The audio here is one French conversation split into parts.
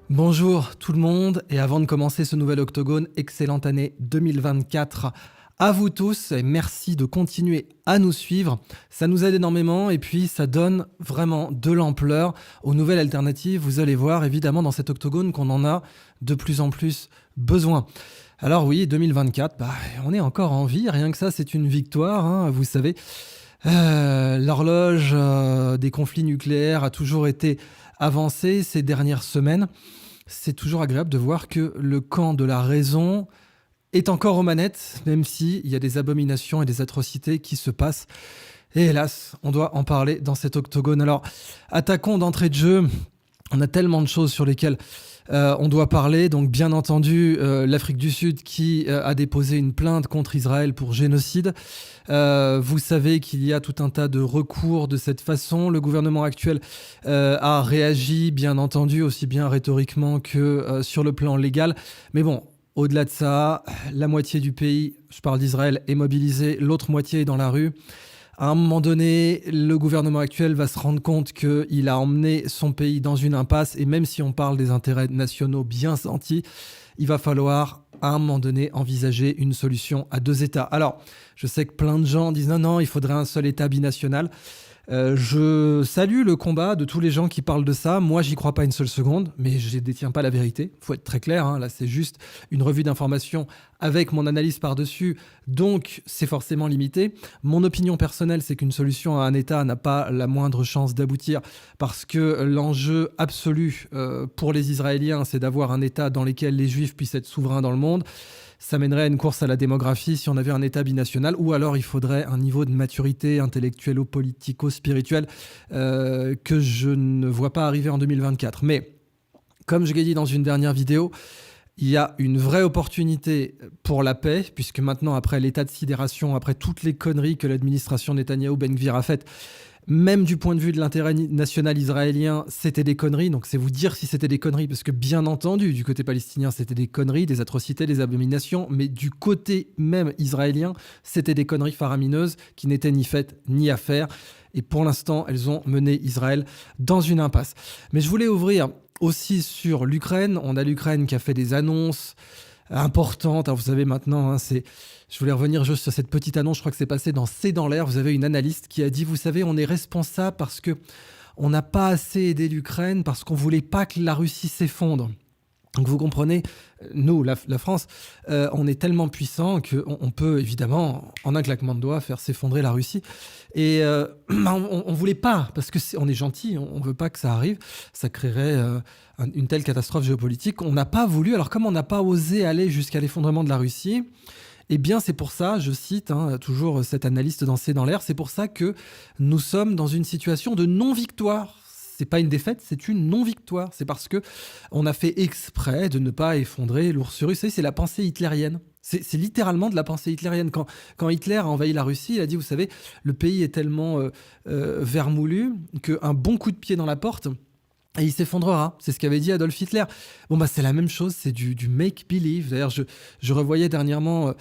Bonjour tout le monde, et avant de commencer ce nouvel octogone, excellente année 2024 à vous tous et merci de continuer à nous suivre. Ça nous aide énormément et puis ça donne vraiment de l'ampleur aux nouvelles alternatives. Vous allez voir évidemment dans cet octogone qu'on en a de plus en plus besoin. Alors oui, 2024, on est encore en vie, rien que ça c'est une victoire, hein, vous savez. L'horloge des conflits nucléaires a toujours été avancée ces dernières semaines. C'est toujours agréable de voir que le camp de la raison est encore aux manettes, même s'il y a des abominations et des atrocités qui se passent. Et hélas, on doit en parler dans cet octogone. Alors, attaquons d'entrée de jeu. On a tellement de choses sur lesquelles on doit parler. Donc, bien entendu, l'Afrique du Sud qui a déposé une plainte contre Israël pour génocide. Vous savez qu'il y a tout un tas de recours de cette façon. Le gouvernement actuel a réagi, bien entendu, aussi bien rhétoriquement que sur le plan légal. Mais bon, au-delà de ça, la moitié du pays, je parle d'Israël, est mobilisée, l'autre moitié est dans la rue. À un moment donné, le gouvernement actuel va se rendre compte qu'il a emmené son pays dans une impasse et même si on parle des intérêts nationaux bien sentis, il va falloir à un moment donné envisager une solution à deux États. Alors, je sais que plein de gens disent non, il faudrait un seul État binational. Je salue le combat de tous les gens qui parlent de ça. Moi, j'y crois pas une seule seconde, mais je ne détiens pas la vérité. Il faut être très clair, hein. Là, c'est juste une revue d'information avec mon analyse par-dessus, donc c'est forcément limité. Mon opinion personnelle, c'est qu'une solution à un État n'a pas la moindre chance d'aboutir parce que l'enjeu absolu pour les Israéliens, c'est d'avoir un État dans lequel les Juifs puissent être souverains dans le monde. Ça mènerait à une course à la démographie si on avait un État binational, ou alors il faudrait un niveau de maturité intellectuelle-politico-spirituelle que je ne vois pas arriver en 2024. Mais, comme je l'ai dit dans une dernière vidéo, il y a une vraie opportunité pour la paix, puisque maintenant, après l'état de sidération, après toutes les conneries que l'administration Netanyahou-Ben Gvir a faites, même du point de vue de l'intérêt national israélien, c'était des conneries. Donc c'est vous dire si c'était des conneries, parce que bien entendu, du côté palestinien, c'était des conneries, des atrocités, des abominations, mais du côté même israélien, c'était des conneries faramineuses qui n'étaient ni faites ni à faire. Et pour l'instant, elles ont mené Israël dans une impasse. Mais je voulais ouvrir aussi sur l'Ukraine. On a l'Ukraine qui a fait des annonces importante. Alors vous savez maintenant, je voulais revenir juste sur cette petite annonce, je crois que c'est passé dans C'est dans l'air. Vous avez une analyste qui a dit, vous savez, on est responsable parce que on n'a pas assez aidé l'Ukraine, parce qu'on voulait pas que la Russie s'effondre. Donc vous comprenez, nous, la France, on est tellement puissant qu'on peut évidemment, en un claquement de doigts, faire s'effondrer la Russie. Et on voulait pas, parce que on est gentil, on veut pas que ça arrive. Ça créerait une telle catastrophe géopolitique. On n'a pas voulu. Alors comme on n'a pas osé aller jusqu'à l'effondrement de la Russie, eh bien c'est pour ça, je cite toujours cet analyste dans C'est dans l'air, c'est pour ça que nous sommes dans une situation de non-victoire. C'est pas une défaite, c'est une non-victoire. C'est parce que on a fait exprès de ne pas effondrer l'ours russe. C'est la pensée hitlérienne. C'est littéralement de la pensée hitlérienne. Quand Hitler a envahi la Russie, il a dit, vous savez, le pays est tellement vermoulu qu'un bon coup de pied dans la porte, et il s'effondrera. C'est ce qu'avait dit Adolf Hitler. Bon, c'est la même chose, c'est du make-believe. D'ailleurs, je revoyais dernièrement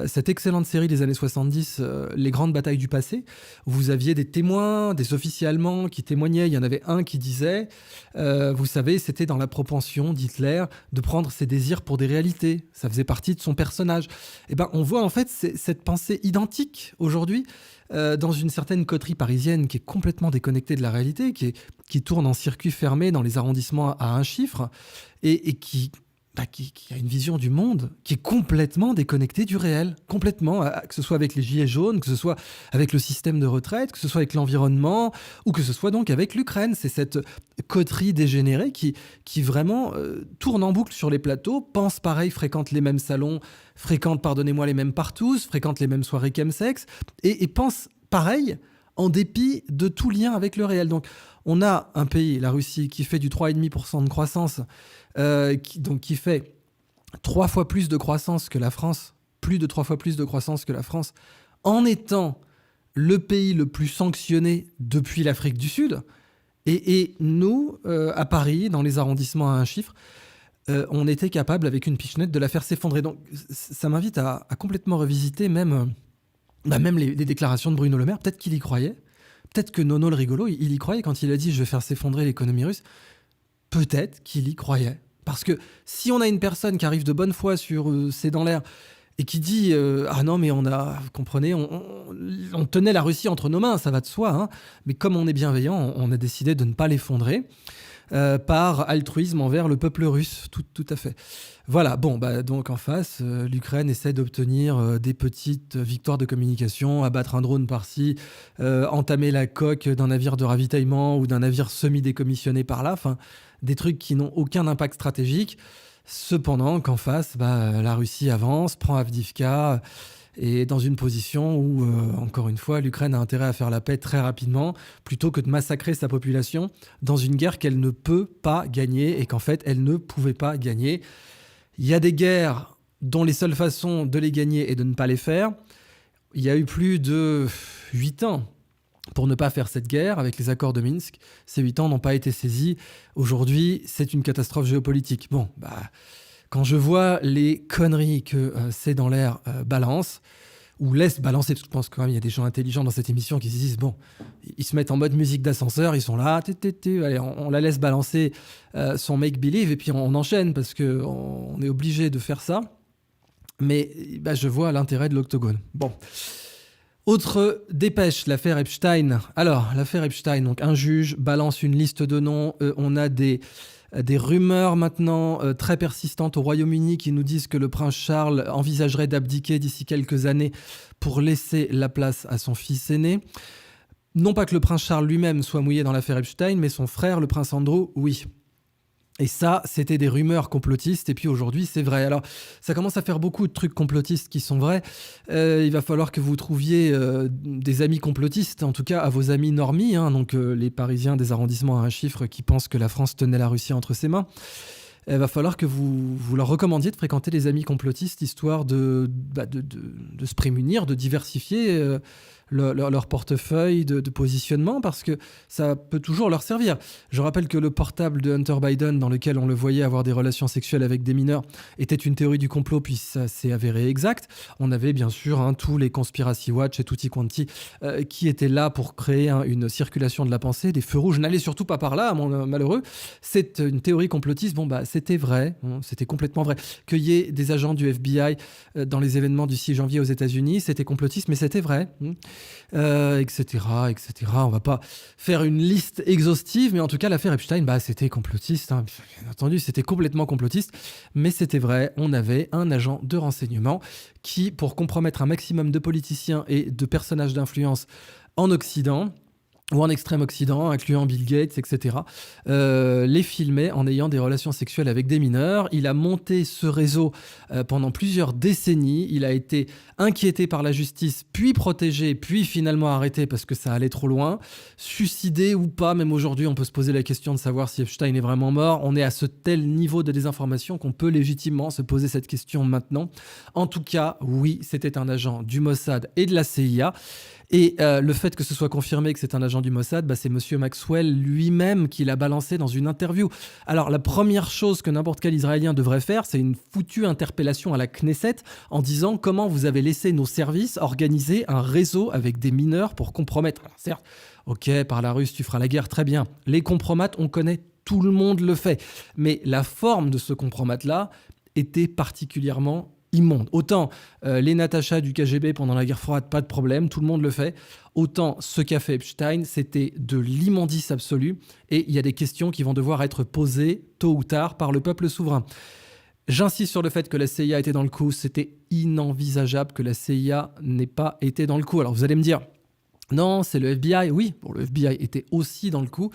cette excellente série des années 70, Les grandes batailles du passé, où vous aviez des témoins, des officiers allemands qui témoignaient. Il y en avait un qui disait, vous savez, c'était dans la propension d'Hitler de prendre ses désirs pour des réalités. Ça faisait partie de son personnage. Et on voit en fait cette pensée identique aujourd'hui dans une certaine coterie parisienne qui est complètement déconnectée de la réalité, qui tourne en circuit fermé dans les arrondissements à un chiffre, et qui a une vision du monde qui est complètement déconnectée du réel, complètement, que ce soit avec les gilets jaunes, que ce soit avec le système de retraite, que ce soit avec l'environnement, ou que ce soit donc avec l'Ukraine. C'est cette coterie dégénérée qui vraiment tourne en boucle sur les plateaux, pense pareil, fréquente les mêmes salons, fréquente, pardonnez-moi, les mêmes partous, fréquente les mêmes soirées chemsex, et pense pareil en dépit de tout lien avec le réel. Donc on a un pays, la Russie, qui fait du 3,5% de croissance, qui fait 3 fois plus de croissance que la France, plus de 3 fois plus de croissance que la France, en étant le pays le plus sanctionné depuis l'Afrique du Sud. Et nous, à Paris, dans les arrondissements à un chiffre, on était capable, avec une pichenette, de la faire s'effondrer. Donc ça m'invite à complètement revisiter même les déclarations de Bruno Le Maire. Peut-être qu'il y croyait. Peut-être que Nono le rigolo, il y croyait quand il a dit « je vais faire s'effondrer l'économie russe ». Peut-être qu'il y croyait. Parce que si on a une personne qui arrive de bonne foi sur C'est dans l'air et qui dit ah non mais vous comprenez, on tenait la Russie entre nos mains, ça va de soi, hein, mais comme on est bienveillant, on a décidé de ne pas l'effondrer par altruisme envers le peuple russe, tout à fait. Voilà, bon, donc en face, l'Ukraine essaie d'obtenir des petites victoires de communication, abattre un drone par-ci, entamer la coque d'un navire de ravitaillement ou d'un navire semi-décommissionné par là, enfin, des trucs qui n'ont aucun impact stratégique. Cependant, qu'en face, la Russie avance, prend Avdiivka et est dans une position où, encore une fois, l'Ukraine a intérêt à faire la paix très rapidement, plutôt que de massacrer sa population dans une guerre qu'elle ne peut pas gagner et qu'en fait, elle ne pouvait pas gagner. Il y a des guerres dont les seules façons de les gagner est de ne pas les faire. Il y a eu plus de 8 ans pour ne pas faire cette guerre avec les accords de Minsk. Ces 8 ans n'ont pas été saisis. Aujourd'hui, c'est une catastrophe géopolitique. Bon, quand je vois les conneries que C'est dans l'air balance, ou laisse balancer, parce que je pense quand même il y a des gens intelligents dans cette émission qui se disent, bon, ils se mettent en mode musique d'ascenseur, ils sont là, allez, on la laisse balancer son make-believe, et puis on enchaîne, parce qu'on est obligé de faire ça. Mais je vois l'intérêt de l'octogone. Bon. Autre dépêche, l'affaire Epstein. Alors, l'affaire Epstein, donc un juge balance une liste de noms, on a des rumeurs maintenant très persistantes au Royaume-Uni qui nous disent que le prince Charles envisagerait d'abdiquer d'ici quelques années pour laisser la place à son fils aîné. Non pas que le prince Charles lui-même soit mouillé dans l'affaire Epstein, mais son frère, le prince Andrew, oui. Et ça, c'était des rumeurs complotistes, et puis aujourd'hui, c'est vrai. Alors, ça commence à faire beaucoup de trucs complotistes qui sont vrais. Il va falloir que vous trouviez des amis complotistes, en tout cas à vos amis normies, hein, donc les Parisiens des arrondissements à un chiffre qui pensent que la France tenait la Russie entre ses mains. Il va falloir que vous leur recommandiez de fréquenter les amis complotistes, histoire de se prémunir, de diversifier leur portefeuille de positionnement, parce que ça peut toujours leur servir. Je rappelle que le portable de Hunter Biden, dans lequel on le voyait avoir des relations sexuelles avec des mineurs, était une théorie du complot, puis ça s'est avéré exact. On avait bien sûr tous les Conspiracy Watch et tutti quanti qui étaient là pour créer une circulation de la pensée. Des feux rouges, n'allez surtout pas par là, mon malheureux. C'est une théorie complotiste. Bon, c'était vrai, c'était complètement vrai. Qu'il y ait des agents du FBI dans les événements du 6 janvier aux États-Unis, c'était complotiste, mais c'était vrai. Etc. On va pas faire une liste exhaustive, mais en tout cas, l'affaire Epstein, c'était complotiste. Hein. Bien entendu, c'était complètement complotiste, mais c'était vrai. On avait un agent de renseignement qui, pour compromettre un maximum de politiciens et de personnages d'influence en Occident, ou en extrême-occident, incluant Bill Gates, etc., les filmait en ayant des relations sexuelles avec des mineurs. Il a monté ce réseau pendant plusieurs décennies. Il a été inquiété par la justice, puis protégé, puis finalement arrêté parce que ça allait trop loin. Suicidé ou pas, même aujourd'hui, on peut se poser la question de savoir si Epstein est vraiment mort. On est à ce tel niveau de désinformation qu'on peut légitimement se poser cette question maintenant. En tout cas, oui, c'était un agent du Mossad et de la CIA. Et le fait que ce soit confirmé que c'est un agent du Mossad, c'est Monsieur Maxwell lui-même qui l'a balancé dans une interview. Alors, la première chose que n'importe quel Israélien devrait faire, c'est une foutue interpellation à la Knesset en disant comment vous avez laissé nos services organiser un réseau avec des mineurs pour compromettre. Alors certes, ok, par la Russe, tu feras la guerre, très bien. Les compromates, on connaît, tout le monde le fait. Mais la forme de ce compromat-là était particulièrement immonde. Autant les Natacha du KGB pendant la guerre froide, pas de problème, tout le monde le fait. Autant ce qu'a fait Epstein, c'était de l'immondice absolue. Et il y a des questions qui vont devoir être posées tôt ou tard par le peuple souverain. J'insiste sur le fait que la CIA était dans le coup. C'était inenvisageable que la CIA n'ait pas été dans le coup. Alors vous allez me dire, non, c'est le FBI. Oui, bon, le FBI était aussi dans le coup.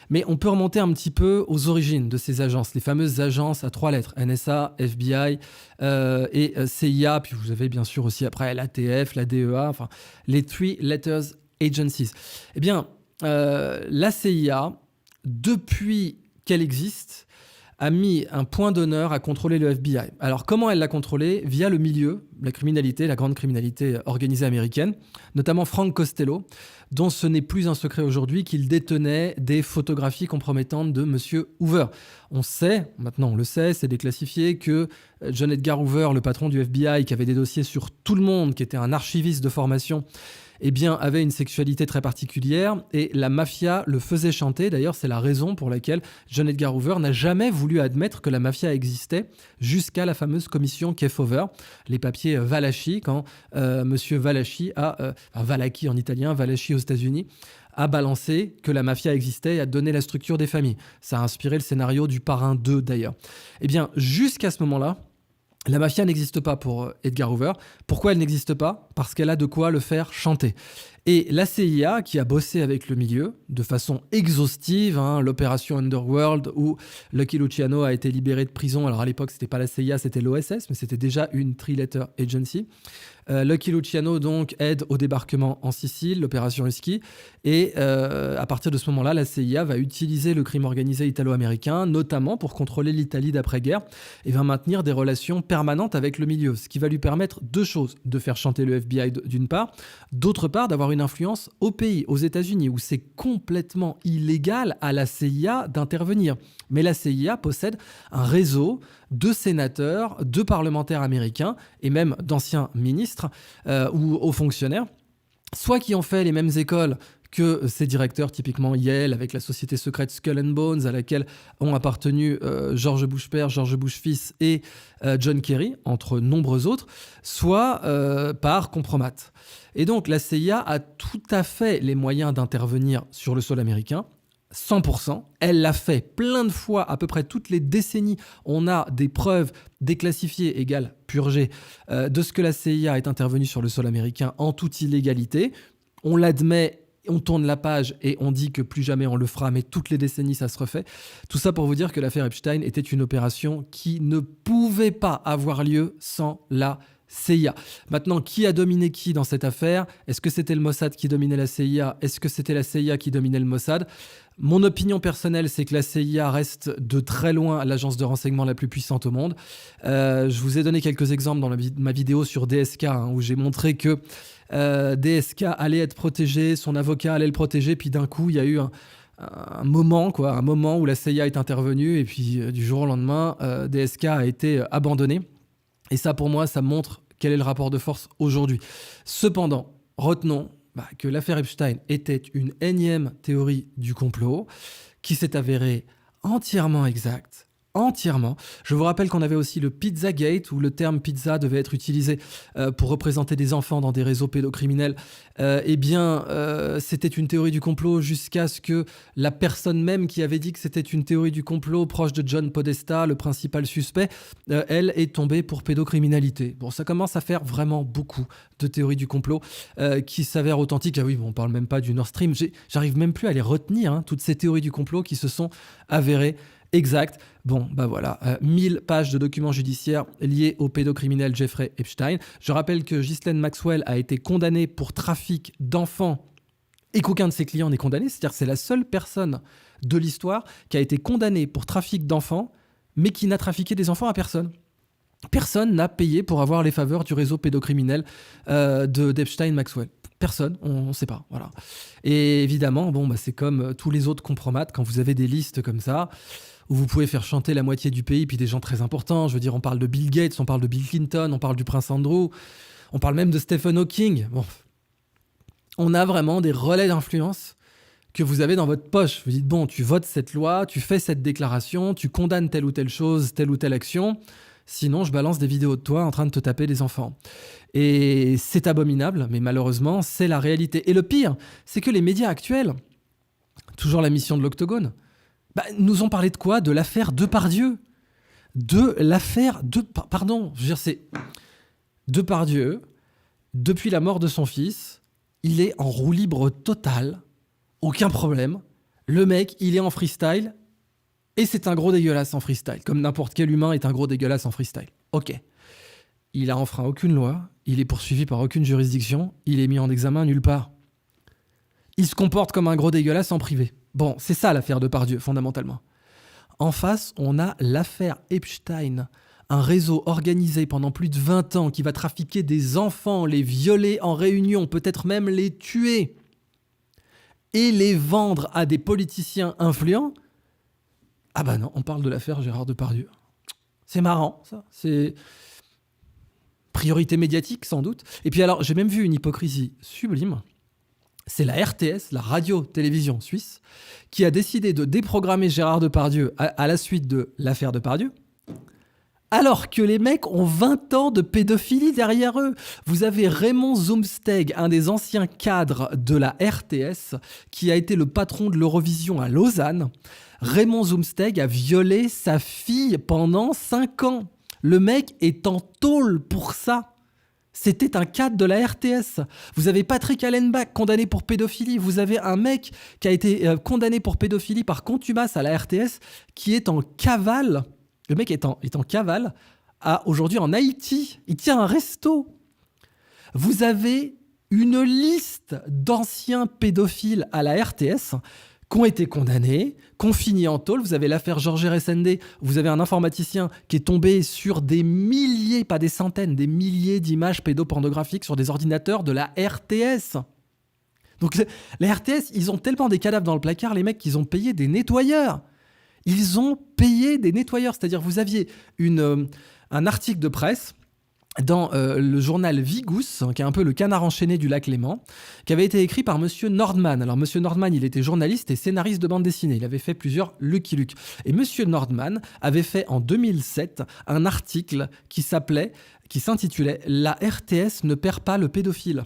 Mais on peut remonter un petit peu aux origines de ces agences, les fameuses agences à 3 lettres, NSA, FBI et CIA. Puis vous avez bien sûr aussi après l'ATF, la DEA, enfin les Three Letters Agencies. Eh bien, la CIA, depuis qu'elle existe, a mis un point d'honneur à contrôler le FBI. Alors, comment elle l'a contrôlé ? Via le milieu, la criminalité, la grande criminalité organisée américaine, notamment Frank Costello, dont ce n'est plus un secret aujourd'hui qu'il détenait des photographies compromettantes de Monsieur Hoover. On sait, maintenant on le sait, c'est déclassifié, que John Edgar Hoover, le patron du FBI, qui avait des dossiers sur tout le monde, qui était un archiviste de formation, eh bien, avait une sexualité très particulière et la mafia le faisait chanter. D'ailleurs, c'est la raison pour laquelle John Edgar Hoover n'a jamais voulu admettre que la mafia existait jusqu'à la fameuse commission Kefauver, les papiers Valachi, quand Monsieur Valachi Valachi en italien, Valachi aux États-Unis, a balancé que la mafia existait et a donné la structure des familles. Ça a inspiré le scénario du Parrain 2 d'ailleurs. Eh bien, jusqu'à ce moment-là, la mafia n'existe pas pour Edgar Hoover. Pourquoi elle n'existe pas ? Parce qu'elle a de quoi le faire chanter. Et la CIA, qui a bossé avec le milieu de façon exhaustive, l'opération Underworld, où Lucky Luciano a été libéré de prison. Alors à l'époque, c'était pas la CIA, c'était l'OSS, mais c'était déjà une three-letter agency. Lucky Luciano donc aide au débarquement en Sicile, l'opération Husky, et à partir de ce moment-là, la CIA va utiliser le crime organisé italo-américain, notamment pour contrôler l'Italie d'après-guerre, et va maintenir des relations permanentes avec le milieu, ce qui va lui permettre deux choses: de faire chanter le FBI d'une part, d'autre part d'avoir une influence au pays, aux États-Unis, où c'est complètement illégal à la CIA d'intervenir. Mais la CIA possède un réseau de sénateurs, de parlementaires américains et même d'anciens ministres ou hauts fonctionnaires, soit qui ont fait les mêmes écoles que ces directeurs, typiquement Yale, avec la société secrète Skull and Bones, à laquelle ont appartenu George Bush père, George Bush fils et John Kerry, entre nombreux autres, soit par compromat. Et donc la CIA a tout à fait les moyens d'intervenir sur le sol américain, 100%. Elle l'a fait plein de fois, à peu près toutes les décennies. On a des preuves déclassifiées égale purgées de ce que la CIA est intervenue sur le sol américain en toute illégalité. On l'admet, on tourne la page et on dit que plus jamais on le fera, mais toutes les décennies ça se refait. Tout ça pour vous dire que l'affaire Epstein était une opération qui ne pouvait pas avoir lieu sans la CIA. Maintenant, qui a dominé qui dans cette affaire ? Est-ce que c'était le Mossad qui dominait la CIA ? Est-ce que c'était la CIA qui dominait le Mossad ? Mon opinion personnelle, c'est que la CIA reste de très loin l'agence de renseignement la plus puissante au monde. Je vous ai donné quelques exemples dans ma vidéo sur DSK, où j'ai montré que DSK allait être protégé, son avocat allait le protéger, puis d'un coup, il y a eu un moment où la CIA est intervenue, et puis du jour au lendemain, DSK a été abandonné. Et ça, pour moi, ça montre quel est le rapport de force aujourd'hui. Cependant, retenons que l'affaire Epstein était une énième théorie du complot qui s'est avérée entièrement exacte. Entièrement. Je vous rappelle qu'on avait aussi le Pizzagate, où le terme pizza devait être utilisé pour représenter des enfants dans des réseaux pédocriminels. C'était une théorie du complot jusqu'à ce que la personne même qui avait dit que c'était une théorie du complot, proche de John Podesta, le principal suspect, elle est tombée pour pédocriminalité. Bon, ça commence à faire vraiment beaucoup de théories du complot qui s'avèrent authentiques. Ah oui, bon, on parle même pas du Nord Stream. J'arrive même plus à les retenir, toutes ces théories du complot qui se sont avérées exact. Bon, 1000 pages de documents judiciaires liés au pédocriminel Jeffrey Epstein. Je rappelle que Ghislaine Maxwell a été condamnée pour trafic d'enfants et qu'aucun de ses clients n'est condamné. C'est-à-dire que c'est la seule personne de l'histoire qui a été condamnée pour trafic d'enfants, mais qui n'a trafiqué des enfants à personne. Personne n'a payé pour avoir les faveurs du réseau pédocriminel d'Epstein-Maxwell. Personne, on ne sait pas. Voilà. Et évidemment, c'est comme tous les autres compromates, quand vous avez des listes comme ça, où vous pouvez faire chanter la moitié du pays, puis des gens très importants. Je veux dire, on parle de Bill Gates, on parle de Bill Clinton, on parle du prince Andrew, on parle même de Stephen Hawking. Bon. On a vraiment des relais d'influence que vous avez dans votre poche. Vous dites, bon, tu votes cette loi, tu fais cette déclaration, tu condamnes telle ou telle chose, telle ou telle action. Sinon, je balance des vidéos de toi en train de te taper des enfants. Et c'est abominable, mais malheureusement, c'est la réalité. Et le pire, c'est que les médias actuels, toujours la mission de l'Octogone, nous ont parlé de quoi ? De l'affaire Depardieu. C'est Depardieu, depuis la mort de son fils, il est en roue libre totale, aucun problème. Le mec, il est en freestyle, et c'est un gros dégueulasse en freestyle, comme n'importe quel humain est un gros dégueulasse en freestyle. Ok. Il a enfreint aucune loi, il est poursuivi par aucune juridiction, il est mis en examen nulle part. Il se comporte comme un gros dégueulasse en privé. Bon, c'est ça l'affaire Depardieu, fondamentalement. En face, on a l'affaire Epstein, un réseau organisé pendant plus de 20 ans qui va trafiquer des enfants, les violer en réunion, peut-être même les tuer, et les vendre à des politiciens influents. Ah non, on parle de l'affaire Gérard Depardieu. C'est marrant, ça. C'est priorité médiatique, sans doute. Et puis alors, j'ai même vu une hypocrisie sublime. C'est la RTS, la radio-télévision suisse, qui a décidé de déprogrammer Gérard Depardieu à la suite de l'affaire Depardieu, alors que les mecs ont 20 ans de pédophilie derrière eux. Vous avez Raymond Zumsteg, un des anciens cadres de la RTS, qui a été le patron de l'Eurovision à Lausanne. Raymond Zumsteg a violé sa fille pendant 5 ans. Le mec est en tôle pour ça. C'était un cadre de la RTS. Vous avez Patrick Allenbach, condamné pour pédophilie. Vous avez un mec qui a été condamné pour pédophilie par contumace à la RTS, qui est en cavale. Le mec est en cavale aujourd'hui en Haïti. Il tient un resto. Vous avez une liste d'anciens pédophiles à la RTS qui ont été condamnés, qui ont fini en tôle. Vous avez l'affaire Georges RSND. Vous avez un informaticien qui est tombé sur des milliers, pas des centaines, des milliers d'images pédopornographiques sur des ordinateurs de la RTS. Donc la RTS, ils ont tellement des cadavres dans le placard, les mecs, qu'ils ont payé des nettoyeurs. Ils ont payé des nettoyeurs. C'est-à-dire, vous aviez un article de presse dans le journal Vigous, qui est un peu le canard enchaîné du lac Léman, qui avait été écrit par Monsieur Nordman. Alors, Monsieur Nordman, il était journaliste et scénariste de bande dessinée. Il avait fait plusieurs Lucky Luke. Et Monsieur Nordman avait fait en 2007 un article qui s'intitulait « La RTS ne perd pas le pédophile ».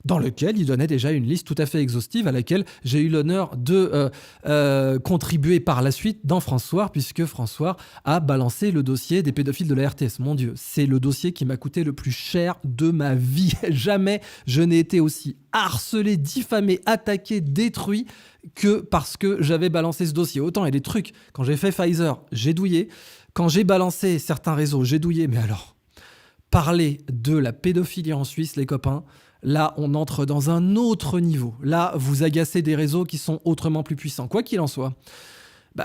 Dans lequel il donnait déjà une liste tout à fait exhaustive à laquelle j'ai eu l'honneur de contribuer par la suite dans François, puisque François a balancé le dossier des pédophiles de la RTS. Mon Dieu, c'est le dossier qui m'a coûté le plus cher de ma vie. Jamais je n'ai été aussi harcelé, diffamé, attaqué, détruit que parce que j'avais balancé ce dossier. Autant il y a des trucs, quand j'ai fait Pfizer, j'ai douillé. Quand j'ai balancé certains réseaux, j'ai douillé. Mais alors, parler de la pédophilie en Suisse, les copains, là, on entre dans un autre niveau. Là, vous agacez des réseaux qui sont autrement plus puissants. Quoi qu'il en soit,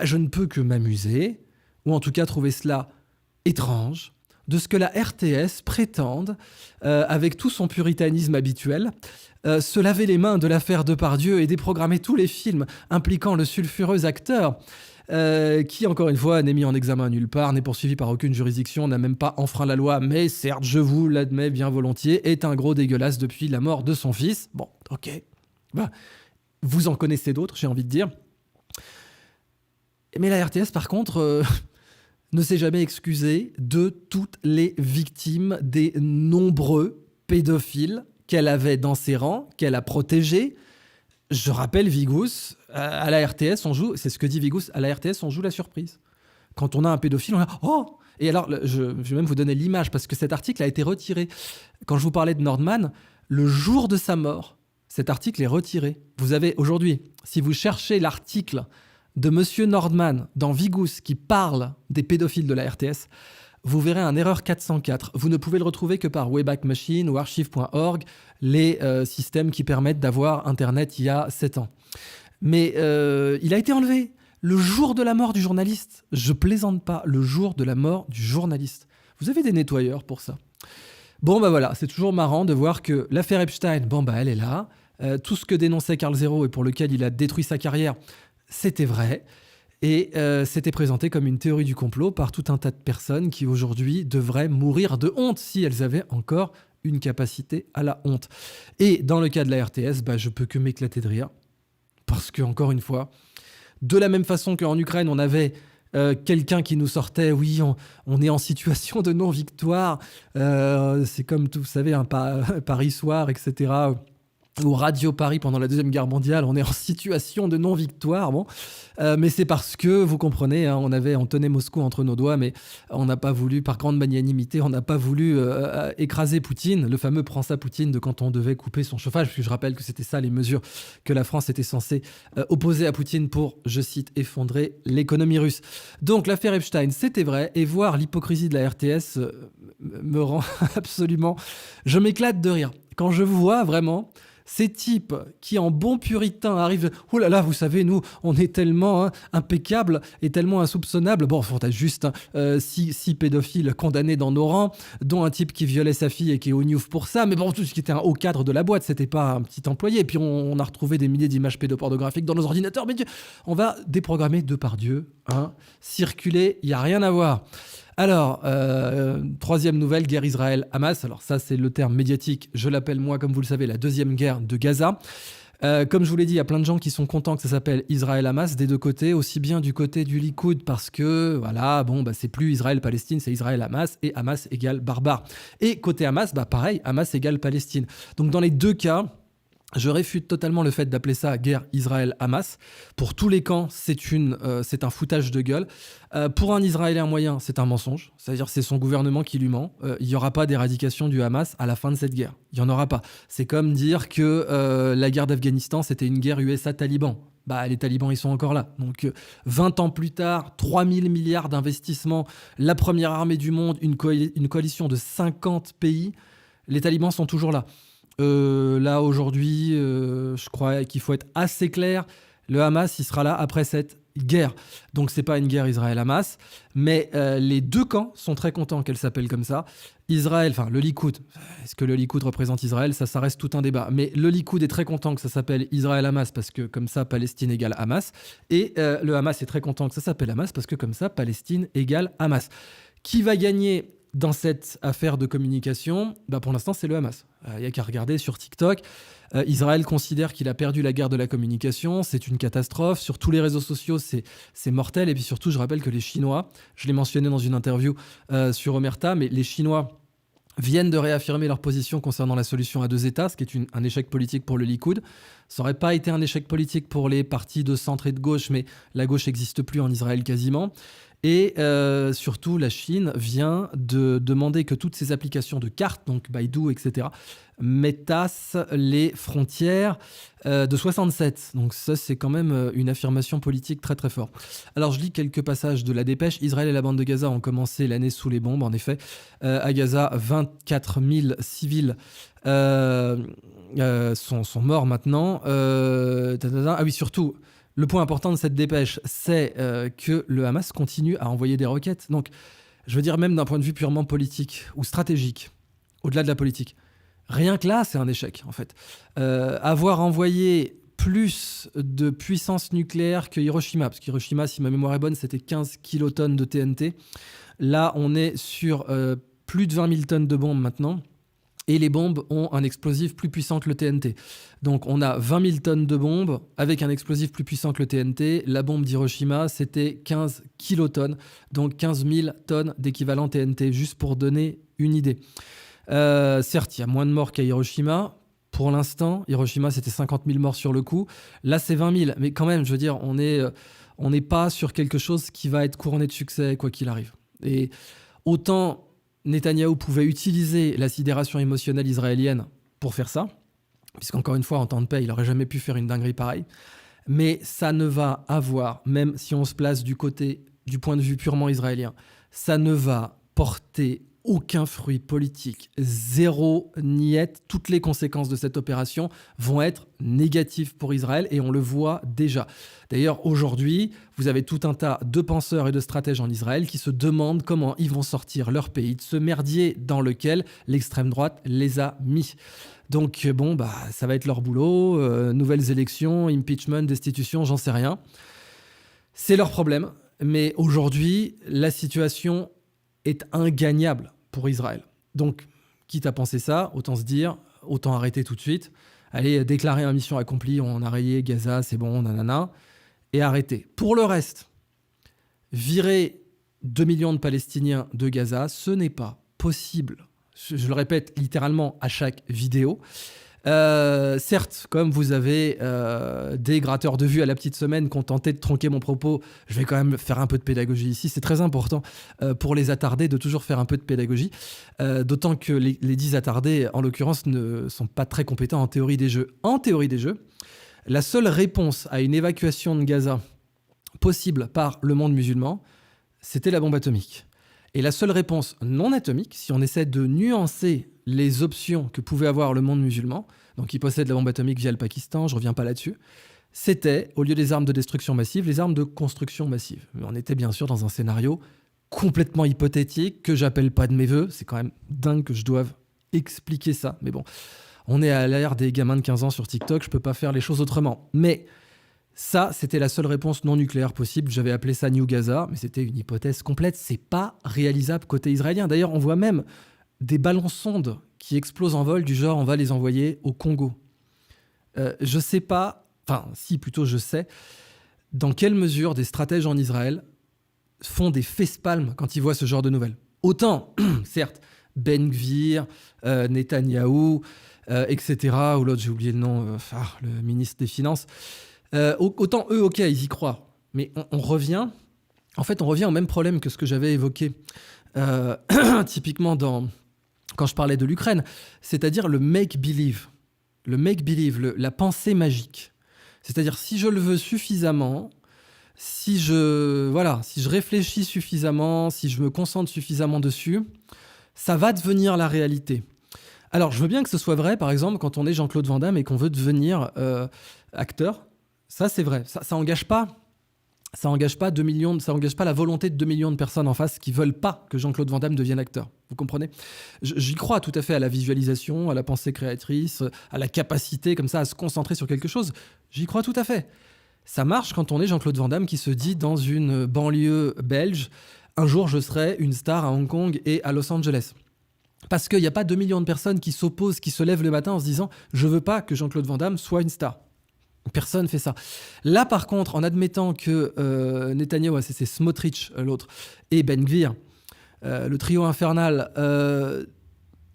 je ne peux que m'amuser, ou en tout cas trouver cela étrange, de ce que la RTS prétende, avec tout son puritanisme habituel, se laver les mains de l'affaire Depardieu et déprogrammer tous les films impliquant le sulfureux acteur, qui, encore une fois, n'est mis en examen nulle part, n'est poursuivi par aucune juridiction, n'a même pas enfreint la loi, mais certes, je vous l'admets bien volontiers, est un gros dégueulasse depuis la mort de son fils. Bon, ok. Vous en connaissez d'autres, j'ai envie de dire. Mais la RTS, par contre, ne s'est jamais excusée de toutes les victimes des nombreux pédophiles qu'elle avait dans ses rangs, qu'elle a protégés. Je rappelle Vigous, à la RTS, on joue, c'est ce que dit Vigous, à la RTS, on joue la surprise. Quand on a un pédophile, on a « Oh !» Et alors, je vais même vous donner l'image, parce que cet article a été retiré. Quand je vous parlais de Nordman, le jour de sa mort, cet article est retiré. Vous avez aujourd'hui, si vous cherchez l'article de Monsieur Nordman dans Vigous qui parle des pédophiles de la RTS, vous verrez un erreur 404. Vous ne pouvez le retrouver que par Wayback Machine ou archive.org, les systèmes qui permettent d'avoir Internet il y a 7 ans. Mais il a été enlevé le jour de la mort du journaliste. Je plaisante pas, le jour de la mort du journaliste. Vous avez des nettoyeurs pour ça. Bon, voilà, c'est toujours marrant de voir que l'affaire Epstein, elle est là. Tout ce que dénonçait Carl Zero et pour lequel il a détruit sa carrière, c'était vrai. Et c'était présenté comme une théorie du complot par tout un tas de personnes qui aujourd'hui devraient mourir de honte si elles avaient encore une capacité à la honte. Et dans le cas de la RTS, je peux que m'éclater de rire. Parce que, encore une fois, de la même façon qu'en Ukraine, on avait quelqu'un qui nous sortait, oui, on est en situation de non-victoire. C'est comme, vous savez, Paris Soir, etc., ou Radio Paris pendant la Deuxième Guerre mondiale, on est en situation de non-victoire. Mais c'est parce que, vous comprenez, on tenait Moscou entre nos doigts, mais on n'a pas voulu, par grande magnanimité, on n'a pas voulu écraser Poutine, le fameux prend ça Poutine de quand on devait couper son chauffage, puisque je rappelle que c'était ça les mesures que la France était censée opposer à Poutine pour, je cite, effondrer l'économie russe. Donc l'affaire Epstein, c'était vrai, et voir l'hypocrisie de la RTS me rend absolument... Je m'éclate de rire. Quand je vois vraiment... ces types qui, en bons puritains, arrivent « Oh là là, vous savez, nous, on est tellement impeccables et tellement insoupçonnables. » Bon, on a juste 6 pédophiles condamnés dans nos rangs, dont un type qui violait sa fille et qui est au Newf pour ça. Mais bon, tout ce qui était un haut cadre de la boîte, c'était pas un petit employé. Et puis, on a retrouvé des milliers d'images pédopornographiques dans nos ordinateurs. Mais Dieu, on va déprogrammer Depardieu. Circuler, il n'y a rien à voir. Alors, troisième nouvelle, guerre Israël-Hamas. Alors ça, c'est le terme médiatique. Je l'appelle, moi, comme vous le savez, la deuxième guerre de Gaza. Comme je vous l'ai dit, il y a plein de gens qui sont contents que ça s'appelle Israël-Hamas des deux côtés, aussi bien du côté du Likoud parce que voilà, bon, bah, c'est plus Israël-Palestine, c'est Israël-Hamas et Hamas égale barbare. Et côté Hamas, bah, pareil, Hamas égale Palestine. Donc dans les deux cas, je réfute totalement le fait d'appeler ça guerre Israël-Hamas. Pour tous les camps, c'est un foutage de gueule. Pour un Israélien moyen, c'est un mensonge. C'est-à-dire c'est son gouvernement qui lui ment. Il n'y aura pas d'éradication du Hamas à la fin de cette guerre. Il n'y en aura pas. C'est comme dire que la guerre d'Afghanistan, c'était une guerre USA-Taliban. Bah, les talibans, ils sont encore là. Donc, 20 ans plus tard, 3000 milliards d'investissements, la première armée du monde, une coalition de 50 pays, les talibans sont toujours là. Là, aujourd'hui, je crois qu'il faut être assez clair. Le Hamas, il sera là après cette guerre. Donc, c'est pas une guerre Israël-Hamas. Mais les deux camps sont très contents qu'elle s'appelle comme ça. Israël, enfin, le Likoud. Est-ce que le Likoud représente Israël ? Ça reste tout un débat. Mais le Likoud est très content que ça s'appelle Israël-Hamas parce que, comme ça, Palestine égale Hamas. Et le Hamas est très content que ça s'appelle Hamas parce que, comme ça, Palestine égale Hamas. Qui va gagner dans cette affaire de communication ? Bah, pour l'instant, c'est le Hamas. Il n'y a qu'à regarder sur TikTok. Israël considère qu'il a perdu la guerre de la communication. C'est une catastrophe. Sur tous les réseaux sociaux, c'est mortel. Et puis surtout, je rappelle que les Chinois, je l'ai mentionné dans une interview sur Omerta, mais les Chinois viennent de réaffirmer leur position concernant la solution à deux États, ce qui est un échec politique pour le Likoud. Ça n'aurait pas été un échec politique pour les partis de centre et de gauche, mais la gauche n'existe plus en Israël quasiment. Et surtout, la Chine vient de demander que toutes ces applications de cartes, donc Baidu, etc., métassent les frontières de 67. Donc ça, c'est quand même une affirmation politique très très forte. Alors, je lis quelques passages de la dépêche. Israël et la bande de Gaza ont commencé l'année sous les bombes, en effet. À Gaza, 24 000 civils sont morts maintenant. Ah oui, surtout... Le point important de cette dépêche, c'est que le Hamas continue à envoyer des roquettes. Donc, je veux dire, même d'un point de vue purement politique ou stratégique, au-delà de la politique, rien que là, c'est un échec, en fait. Avoir envoyé plus de puissance nucléaire que Hiroshima, parce qu'Hiroshima, si ma mémoire est bonne, c'était 15 kilotonnes de TNT. Là, on est sur plus de 20 000 tonnes de bombes maintenant. Et les bombes ont un explosif plus puissant que le TNT. Donc on a 20 000 tonnes de bombes avec un explosif plus puissant que le TNT. La bombe d'Hiroshima, c'était 15 kilotonnes, donc 15 000 tonnes d'équivalent TNT, juste pour donner une idée. Certes, il y a moins de morts qu'à Hiroshima. Pour l'instant, Hiroshima, c'était 50 000 morts sur le coup. Là, c'est 20 000. Mais quand même, je veux dire, on n'est pas sur quelque chose qui va être couronné de succès, quoi qu'il arrive. Et autant... Netanyahou pouvait utiliser la sidération émotionnelle israélienne pour faire ça, puisqu'encore une fois, en temps de paix, il n'aurait jamais pu faire une dinguerie pareille. Mais ça ne va avoir, même si on se place du point de vue purement israélien, ça ne va porter aucun fruit politique, zéro niette. Toutes les conséquences de cette opération vont être négatives pour Israël et on le voit déjà. D'ailleurs, aujourd'hui, vous avez tout un tas de penseurs et de stratèges en Israël qui se demandent comment ils vont sortir leur pays de ce merdier dans lequel l'extrême droite les a mis. Donc bon, bah, ça va être leur boulot, nouvelles élections, impeachment, destitution, j'en sais rien. C'est leur problème, mais aujourd'hui, la situation est ingagnable pour Israël. Donc, quitte à penser ça, autant se dire, autant arrêter tout de suite. Allez, déclarer une mission accomplie, on a rayé Gaza, c'est bon, nanana, et arrêter. Pour le reste, virer 2 millions de Palestiniens de Gaza, ce n'est pas possible. Je le répète littéralement à chaque vidéo. Certes, comme vous avez des gratteurs de vues à la petite semaine qui ont tenté de tronquer mon propos, je vais quand même faire un peu de pédagogie ici. C'est très important pour les attardés de toujours faire un peu de pédagogie, d'autant que les 10 attardés, en l'occurrence, ne sont pas très compétents en théorie des jeux. En théorie des jeux, la seule réponse à une évacuation de Gaza possible par le monde musulman, c'était la bombe atomique. Et la seule réponse non atomique, si on essaie de nuancer les options que pouvait avoir le monde musulman, donc il possède la bombe atomique via le Pakistan, je reviens pas là-dessus, c'était, au lieu des armes de destruction massive, les armes de construction massive. Mais on était bien sûr dans un scénario complètement hypothétique, que j'appelle pas de mes voeux, c'est quand même dingue que je doive expliquer ça, mais bon, on est à l'ère des gamins de 15 ans sur TikTok, je peux pas faire les choses autrement. Mais ça, c'était la seule réponse non nucléaire possible. J'avais appelé ça New Gaza, mais c'était une hypothèse complète. C'est pas réalisable côté israélien. D'ailleurs, on voit même des ballons sondes qui explosent en vol du genre on va les envoyer au Congo. Je sais pas, enfin si plutôt je sais, dans quelle mesure des stratèges en Israël font des facepalms quand ils voient ce genre de nouvelles. Autant, certes, Ben Gvir, Netanyahou, etc., ou l'autre, j'ai oublié le nom, le ministre des Finances, autant eux, ok, ils y croient. Mais on revient au même problème que ce que j'avais évoqué typiquement quand je parlais de l'Ukraine, c'est-à-dire le make-believe. Le make-believe, la pensée magique. C'est-à-dire, si je le veux suffisamment, si je réfléchis suffisamment, si je me concentre suffisamment dessus, ça va devenir la réalité. Alors, je veux bien que ce soit vrai, par exemple, quand on est Jean-Claude Van Damme et qu'on veut devenir acteur. Ça, c'est vrai. Ça n'engage pas. Ça engage pas 2 millions, ça engage pas la volonté de 2 millions de personnes en face qui veulent pas que Jean-Claude Van Damme devienne acteur. Vous comprenez ? J'y crois tout à fait à la visualisation, à la pensée créatrice, à la capacité comme ça à se concentrer sur quelque chose. J'y crois tout à fait. Ça marche quand on est Jean-Claude Van Damme qui se dit dans une banlieue belge, un jour je serai une star à Hong Kong et à Los Angeles. Parce qu'il n'y a pas 2 millions de personnes qui s'opposent, qui se lèvent le matin en se disant je veux pas que Jean-Claude Van Damme soit une star. Personne fait ça. Là, par contre, en admettant que Netanyahou, c'est Smotrich, l'autre, et Ben Gvir, le trio infernal,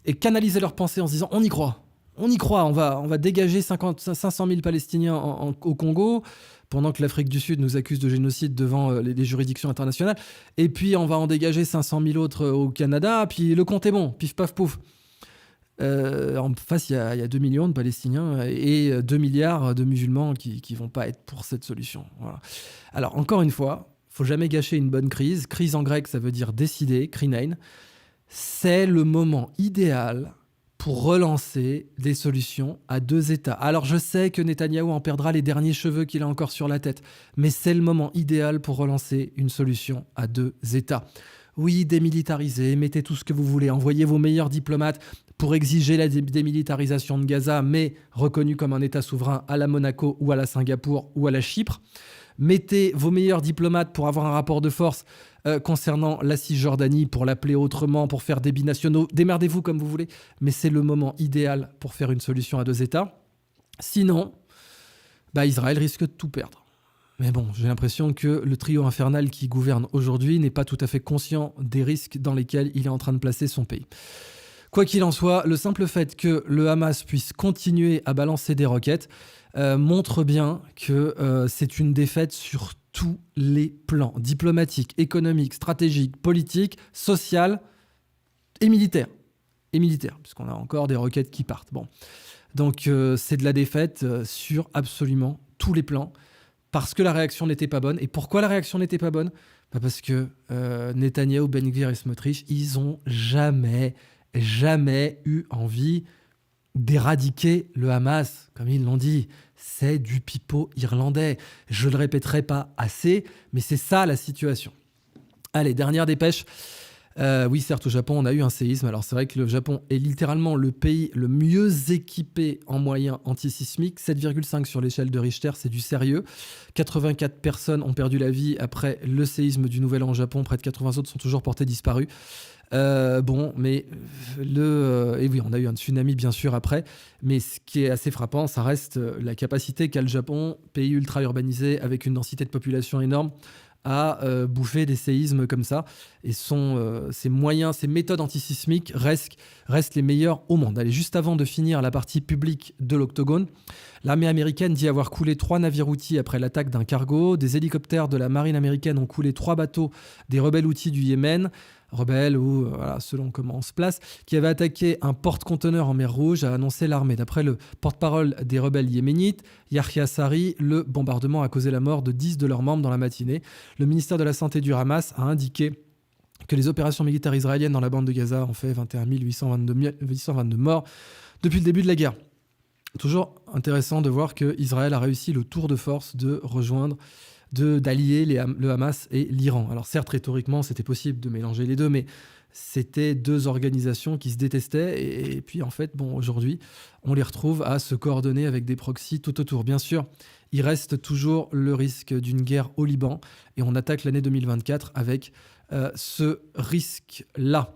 et canaliser leurs pensées en se disant on y croit, on va dégager 500 000 Palestiniens au Congo, pendant que l'Afrique du Sud nous accuse de génocide devant les juridictions internationales, et puis on va en dégager 500 000 autres au Canada, puis le compte est bon, pif paf pouf. En face, il y a 2 millions de Palestiniens et 2 milliards de musulmans qui vont pas être pour cette solution. Voilà. Alors, encore une fois, faut jamais gâcher une bonne crise. Crise en grec, ça veut dire décider, krinein. C'est le moment idéal pour relancer des solutions à 2 États. Alors, je sais que Netanyahou en perdra les derniers cheveux qu'il a encore sur la tête, mais c'est le moment idéal pour relancer une solution à 2 États. Oui, démilitarisez, mettez tout ce que vous voulez, envoyez vos meilleurs diplomates pour exiger la démilitarisation de Gaza, mais reconnu comme un État souverain à la Monaco ou à la Singapour ou à la Chypre. Mettez vos meilleurs diplomates pour avoir un rapport de force concernant la Cisjordanie, pour l'appeler autrement, pour faire des binationaux. Démerdez-vous comme vous voulez, mais c'est le moment idéal pour faire une solution à 2 États. Sinon, Israël risque de tout perdre. Mais bon, j'ai l'impression que le trio infernal qui gouverne aujourd'hui n'est pas tout à fait conscient des risques dans lesquels il est en train de placer son pays. Quoi qu'il en soit, le simple fait que le Hamas puisse continuer à balancer des roquettes montre bien que c'est une défaite sur tous les plans, diplomatiques, économiques, stratégiques, politiques, social et militaires. Et militaires, puisqu'on a encore des roquettes qui partent. Bon. Donc c'est de la défaite sur absolument tous les plans, parce que la réaction n'était pas bonne. Et pourquoi la réaction n'était pas bonne ? Parce que Netanyahou, Ben Gvir et Smotrich, ils ont jamais eu envie d'éradiquer le Hamas, comme ils l'ont dit. C'est du pipeau irlandais. Je le répéterai pas assez, mais c'est ça la situation. Allez, dernière dépêche. Oui, certes, au Japon, on a eu un séisme. Alors, c'est vrai que le Japon est littéralement le pays le mieux équipé en moyens antisismiques. 7,5 sur l'échelle de Richter, c'est du sérieux. 84 personnes ont perdu la vie après le séisme du Nouvel An au Japon. Près de 80 autres sont toujours portés disparus. Et oui, on a eu un tsunami bien sûr après, mais ce qui est assez frappant, ça reste la capacité qu'a le Japon, pays ultra urbanisé avec une densité de population énorme, à bouffer des séismes comme ça. Et ses moyens, ses méthodes antisismiques restent les meilleures au monde. Allez, juste avant de finir la partie publique de l'Octogone, l'armée américaine dit avoir coulé 3 navires houthis après l'attaque d'un cargo. Des hélicoptères de la marine américaine ont coulé 3 bateaux des rebelles houthis du Yémen. Rebelles ou selon comment on se place, qui avait attaqué un porte-conteneur en mer Rouge, a annoncé l'armée. D'après le porte-parole des rebelles yéménites, Yahya Sarri, le bombardement a causé la mort de 10 de leurs membres dans la matinée. Le ministère de la Santé du Hamas a indiqué que les opérations militaires israéliennes dans la bande de Gaza ont fait 21 822 morts depuis le début de la guerre. Toujours intéressant de voir qu'Israël a réussi le tour de force d'allier le Hamas et l'Iran. Alors certes, rhétoriquement, c'était possible de mélanger les deux, mais c'était 2 organisations qui se détestaient. Et puis en fait, aujourd'hui, on les retrouve à se coordonner avec des proxys tout autour. Bien sûr, il reste toujours le risque d'une guerre au Liban, et on attaque l'année 2024 avec ce risque-là.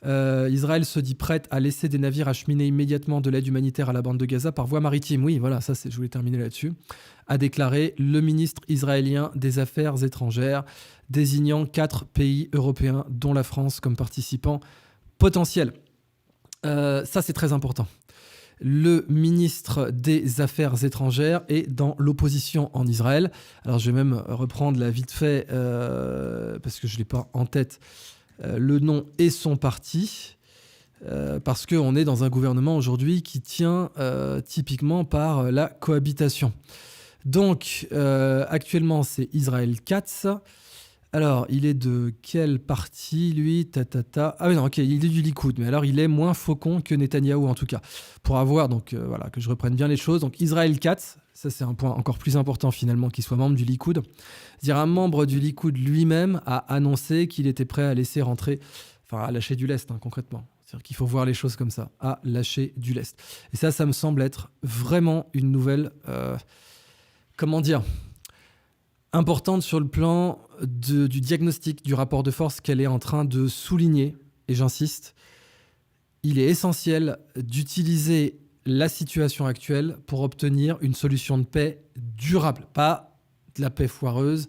Israël se dit prête à laisser des navires acheminer immédiatement de l'aide humanitaire à la bande de Gaza par voie maritime. Oui, voilà, je voulais terminer là-dessus. A déclaré le ministre israélien des Affaires étrangères, désignant 4 pays européens, dont la France, comme participants potentiels. Ça, c'est très important. Le ministre des Affaires étrangères est dans l'opposition en Israël. Alors, je vais même reprendre là vite fait, parce que je ne l'ai pas en tête, le nom et son parti, parce qu'on est dans un gouvernement aujourd'hui qui tient typiquement par la cohabitation. Donc, actuellement, c'est Israël Katz. Alors, il est de quel parti, lui? Ah oui, non, ok, il est du Likoud, mais alors il est moins faucon que Netanyahou, en tout cas. Pour avoir, donc voilà, que je reprenne bien les choses. Donc, Israël Katz, ça c'est un point encore plus important finalement, qu'il soit membre du Likoud. C'est-à-dire un membre du Likoud lui-même a annoncé qu'il était prêt à laisser rentrer, enfin à lâcher du lest, concrètement. C'est-à-dire qu'il faut voir les choses comme ça, à lâcher du lest. Et ça me semble être vraiment une nouvelle, comment dire, importante sur le plan du diagnostic, du rapport de force qu'elle est en train de souligner, et j'insiste, il est essentiel d'utiliser la situation actuelle pour obtenir une solution de paix durable, pas de la paix foireuse,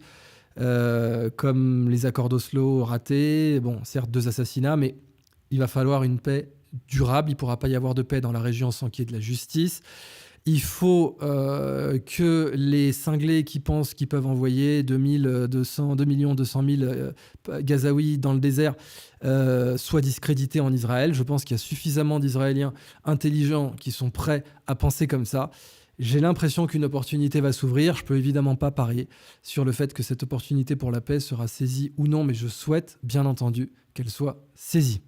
comme les accords d'Oslo ratés, bon, certes 2 assassinats, mais il va falloir une paix durable, il ne pourra pas y avoir de paix dans la région sans qu'il y ait de la justice. Il faut que les cinglés qui pensent qu'ils peuvent envoyer 2 200 000 Gazaouis dans le désert soient discrédités en Israël. Je pense qu'il y a suffisamment d'Israéliens intelligents qui sont prêts à penser comme ça. J'ai l'impression qu'une opportunité va s'ouvrir. Je ne peux évidemment pas parier sur le fait que cette opportunité pour la paix sera saisie ou non, mais je souhaite bien entendu qu'elle soit saisie.